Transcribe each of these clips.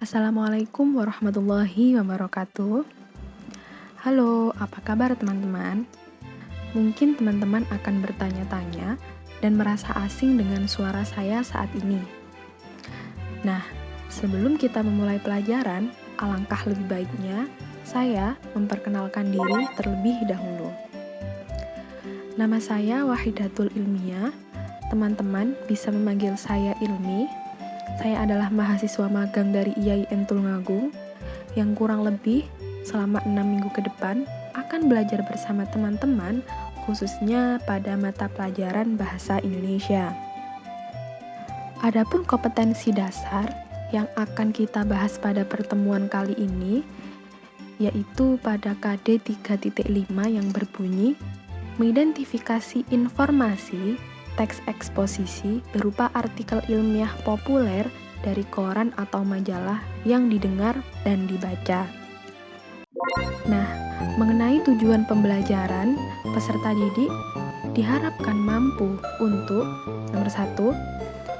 Assalamualaikum warahmatullahi wabarakatuh. Halo, apa kabar teman-teman? Mungkin teman-teman akan bertanya-tanya dan merasa asing dengan suara saya saat ini. Nah, sebelum kita memulai pelajaran, alangkah lebih baiknya saya memperkenalkan diri terlebih dahulu. Nama saya Wahidatul Ilmiyah. Teman-teman bisa memanggil saya Ilmi. Saya adalah mahasiswa magang dari IAIN Tulungagung yang kurang lebih selama 6 minggu ke depan akan belajar bersama teman-teman khususnya pada mata pelajaran Bahasa Indonesia. Adapun kompetensi dasar yang akan kita bahas pada pertemuan kali ini yaitu pada KD 3.5 yang berbunyi mengidentifikasi informasi teks eksposisi berupa artikel ilmiah populer dari koran atau majalah yang didengar dan dibaca. Nah, mengenai tujuan pembelajaran, peserta didik diharapkan mampu untuk nomor 1,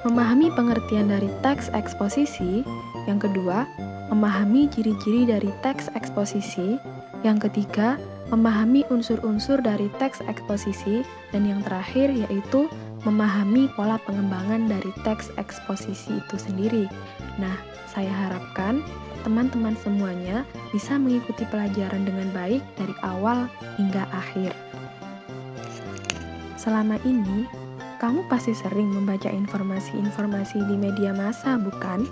memahami pengertian dari teks eksposisi, yang kedua, memahami ciri-ciri dari teks eksposisi, yang ketiga, memahami unsur-unsur dari teks eksposisi, dan yang terakhir yaitu memahami pola pengembangan dari teks eksposisi itu sendiri. Nah, saya harapkan teman-teman semuanya bisa mengikuti pelajaran dengan baik dari awal hingga akhir. Selama ini, kamu pasti sering membaca informasi-informasi di media massa, bukan?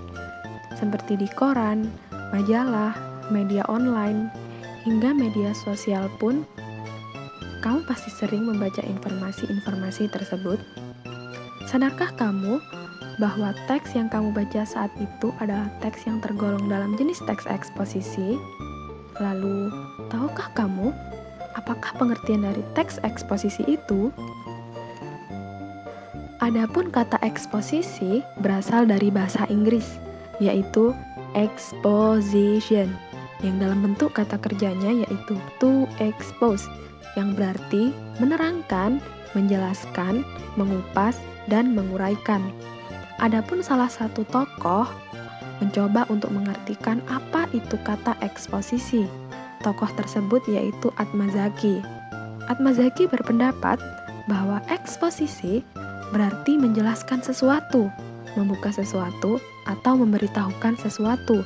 Seperti di koran, majalah, media online, hingga media sosial pun, kamu pasti sering membaca informasi-informasi tersebut. Sadarkah kamu bahwa teks yang kamu baca saat itu adalah teks yang tergolong dalam jenis teks eksposisi? Lalu, tahukah kamu apakah pengertian dari teks eksposisi itu? Adapun kata eksposisi berasal dari bahasa Inggris, yaitu exposition, yang dalam bentuk kata kerjanya yaitu to expose, yang berarti menerangkan, menjelaskan, mengupas, dan menguraikan. Adapun salah satu tokoh mencoba untuk mengartikan apa itu kata eksposisi. Tokoh tersebut yaitu Atmazaki. Atmazaki berpendapat bahwa eksposisi berarti menjelaskan sesuatu, membuka sesuatu, atau memberitahukan sesuatu,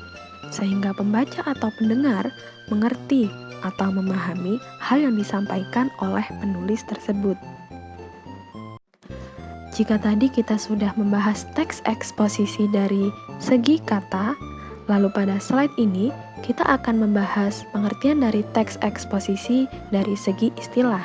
sehingga pembaca atau pendengar mengerti atau memahami hal yang disampaikan oleh penulis tersebut. Jika tadi kita sudah membahas teks eksposisi dari segi kata, lalu pada slide ini kita akan membahas pengertian dari teks eksposisi dari segi istilah.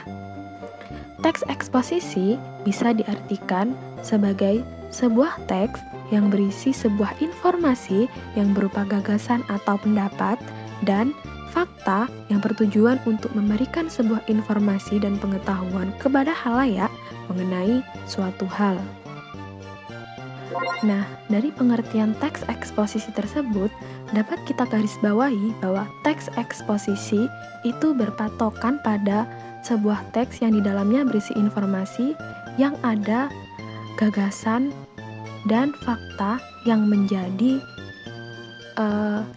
Teks eksposisi bisa diartikan sebagai sebuah teks yang berisi sebuah informasi yang berupa gagasan atau pendapat dan fakta yang bertujuan untuk memberikan sebuah informasi dan pengetahuan kepada khalayak mengenai suatu hal. Nah, dari pengertian teks eksposisi tersebut, dapat kita garis bawahi bahwa teks eksposisi itu berpatokan pada sebuah teks yang di dalamnya berisi informasi yang ada gagasan dan fakta yang menjadi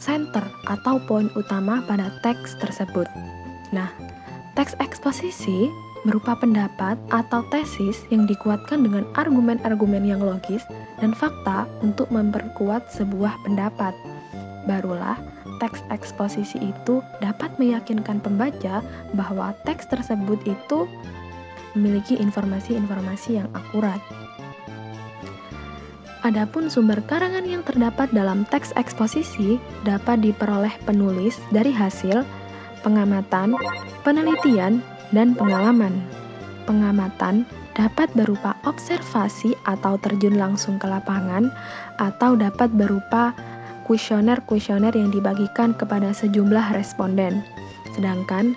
center atau poin utama pada teks tersebut. Nah, teks eksposisi berupa pendapat atau tesis yang dikuatkan dengan argumen-argumen yang logis dan fakta untuk memperkuat sebuah pendapat. Barulah teks eksposisi itu dapat meyakinkan pembaca bahwa teks tersebut itu memiliki informasi-informasi yang akurat. Adapun sumber karangan yang terdapat dalam teks eksposisi dapat diperoleh penulis dari hasil pengamatan, penelitian, dan pengalaman. Pengamatan dapat berupa observasi atau terjun langsung ke lapangan, atau dapat berupa kuesioner-kuesioner yang dibagikan kepada sejumlah responden. Sedangkan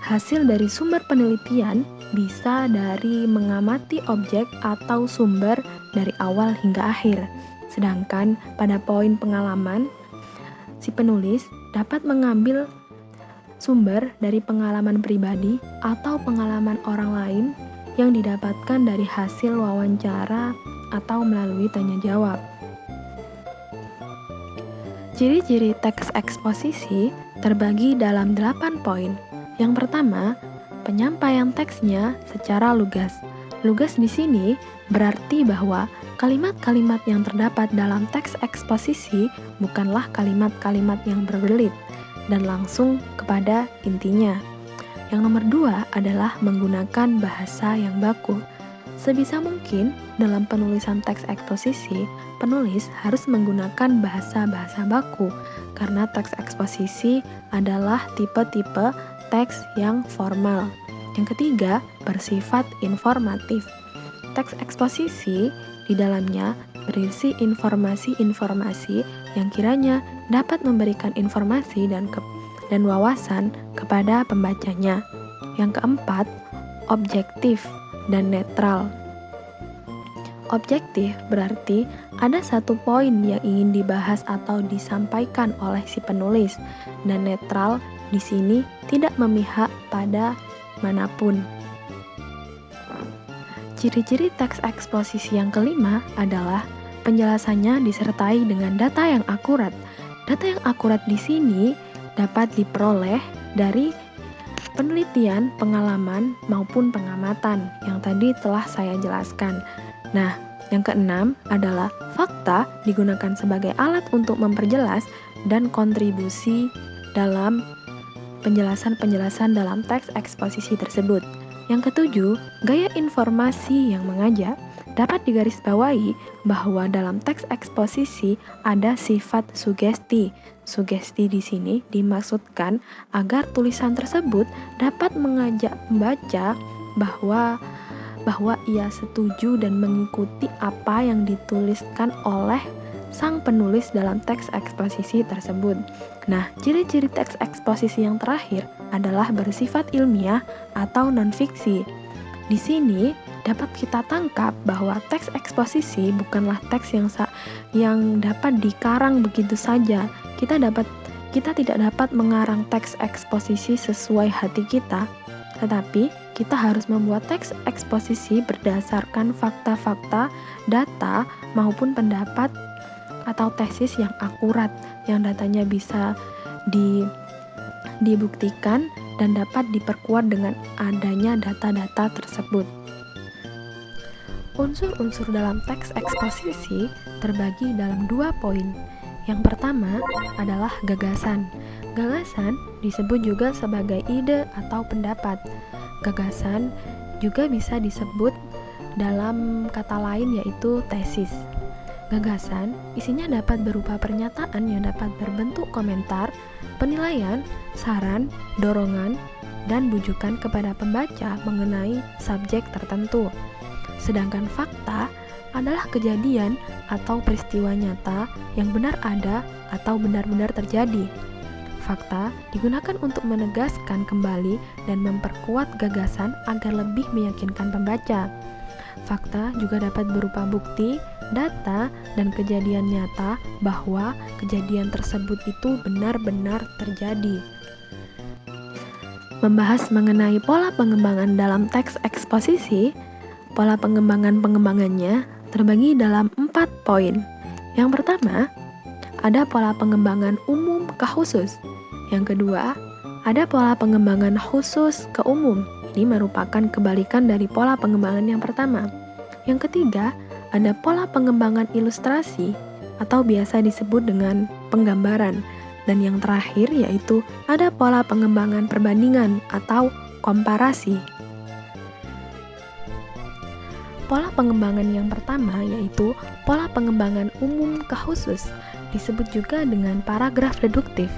hasil dari sumber penelitian bisa dari mengamati objek atau sumber dari awal hingga akhir. Sedangkan pada poin pengalaman, si penulis dapat mengambil sumber dari pengalaman pribadi atau pengalaman orang lain yang didapatkan dari hasil wawancara atau melalui tanya jawab. Ciri-ciri teks eksposisi terbagi dalam 8 poin. Yang pertama, penyampaian teksnya secara lugas. Lugas di sini berarti bahwa kalimat-kalimat yang terdapat dalam teks eksposisi bukanlah kalimat-kalimat yang berbelit dan langsung kepada intinya. Yang nomor 2 adalah menggunakan bahasa yang baku. Sebisa mungkin dalam penulisan teks eksposisi, penulis harus menggunakan bahasa-bahasa baku karena teks eksposisi adalah tipe-tipe teks yang formal. Yang ketiga, bersifat informatif. Teks eksposisi di dalamnya berisi informasi-informasi yang kiranya dapat memberikan informasi dan wawasan kepada pembacanya. Yang keempat, objektif dan netral. Objektif berarti ada satu poin yang ingin dibahas atau disampaikan oleh si penulis, dan netral di sini tidak memihak pada manapun. Ciri-ciri teks eksposisi yang kelima adalah penjelasannya disertai dengan data yang akurat. Data yang akurat di sini dapat diperoleh dari penelitian, pengalaman, maupun pengamatan yang tadi telah saya jelaskan. Nah, yang keenam adalah fakta digunakan sebagai alat untuk memperjelas dan kontribusi dalam penjelasan-penjelasan dalam teks eksposisi tersebut. Yang ketujuh, gaya informasi yang mengajak. Dapat digarisbawahi bahwa dalam teks eksposisi ada sifat sugesti. Sugesti di sini dimaksudkan agar tulisan tersebut dapat mengajak pembaca bahwa ia setuju dan mengikuti apa yang dituliskan oleh sang penulis dalam teks eksposisi tersebut. Nah, ciri-ciri teks eksposisi yang terakhir adalah bersifat ilmiah atau non-fiksi. Di sini dapat kita tangkap bahwa teks eksposisi bukanlah teks yang dapat dikarang begitu saja. Kita tidak dapat mengarang teks eksposisi sesuai hati kita, tetapi kita harus membuat teks eksposisi berdasarkan fakta-fakta, data, maupun pendapat atau tesis yang akurat, yang datanya bisa dibuktikan dan dapat diperkuat dengan adanya data-data tersebut. Unsur-unsur dalam teks eksposisi terbagi dalam 2 poin. Yang pertama adalah gagasan. Gagasan disebut juga sebagai ide atau pendapat. Gagasan juga bisa disebut dalam kata lain yaitu tesis. Gagasan isinya dapat berupa pernyataan yang dapat berbentuk komentar, penilaian, saran, dorongan, dan bujukan kepada pembaca mengenai subjek tertentu. Sedangkan fakta adalah kejadian atau peristiwa nyata yang benar ada atau benar-benar terjadi. Fakta digunakan untuk menegaskan kembali dan memperkuat gagasan agar lebih meyakinkan pembaca. Fakta juga dapat berupa bukti, data, dan kejadian nyata bahwa kejadian tersebut itu benar-benar terjadi. Membahas mengenai pola pengembangan dalam teks eksposisi, pola pengembangannya terbagi dalam 4 poin. Yang pertama, ada pola pengembangan umum ke khusus. Yang kedua, ada pola pengembangan khusus ke umum. Ini merupakan kebalikan dari pola pengembangan yang pertama. Yang ketiga, ada pola pengembangan ilustrasi atau biasa disebut dengan penggambaran. Dan yang terakhir yaitu ada pola pengembangan perbandingan atau komparasi. Pola pengembangan yang pertama yaitu pola pengembangan umum ke khusus, disebut juga dengan paragraf deduktif.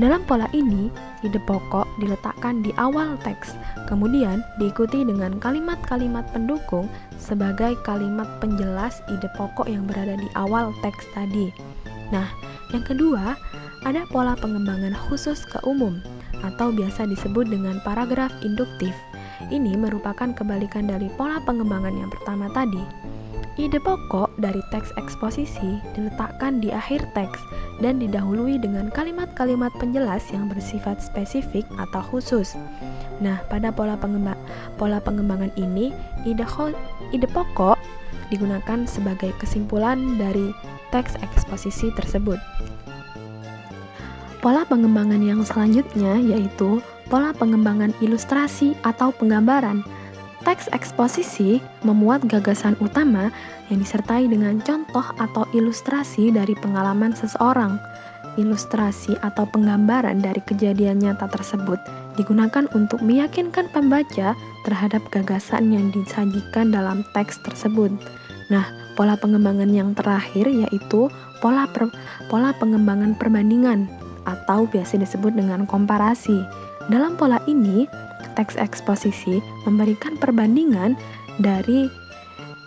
Dalam pola ini, ide pokok diletakkan di awal teks, kemudian diikuti dengan kalimat-kalimat pendukung sebagai kalimat penjelas ide pokok yang berada di awal teks tadi. Nah, yang kedua, ada pola pengembangan khusus ke umum, atau biasa disebut dengan paragraf induktif. Ini merupakan kebalikan dari pola pengembangan yang pertama tadi. Ide pokok dari teks eksposisi diletakkan di akhir teks dan didahului dengan kalimat-kalimat penjelas yang bersifat spesifik atau khusus. Nah, pada pola pengembangan ini, ide pokok digunakan sebagai kesimpulan dari teks eksposisi tersebut. Pola pengembangan yang selanjutnya yaitu pola pengembangan ilustrasi atau penggambaran. Teks eksposisi memuat gagasan utama yang disertai dengan contoh atau ilustrasi dari pengalaman seseorang. Ilustrasi atau penggambaran dari kejadian nyata tersebut digunakan untuk meyakinkan pembaca terhadap gagasan yang disajikan dalam teks tersebut. Nah, pola pengembangan yang terakhir yaitu pola pengembangan perbandingan atau biasa disebut dengan komparasi. Dalam pola ini, teks eksposisi memberikan perbandingan dari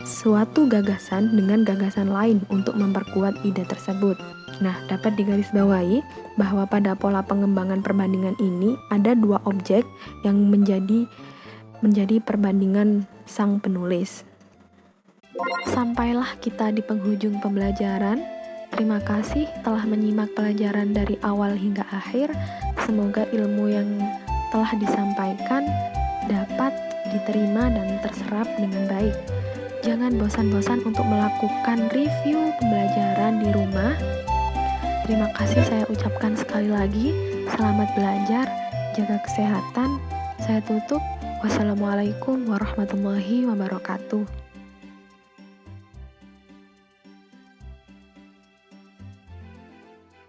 suatu gagasan dengan gagasan lain untuk memperkuat ide tersebut. Nah, dapat digarisbawahi bahwa pada pola pengembangan perbandingan ini ada dua objek yang menjadi perbandingan sang penulis. Sampailah kita di penghujung pembelajaran. Terima kasih telah menyimak pelajaran dari awal hingga akhir. Semoga ilmu yang telah disampaikan dapat diterima dan terserap dengan baik. Jangan bosan-bosan untuk melakukan review pembelajaran di rumah. Terima kasih saya ucapkan sekali lagi. Selamat belajar, jaga kesehatan. Saya tutup. Wassalamualaikum warahmatullahi wabarakatuh.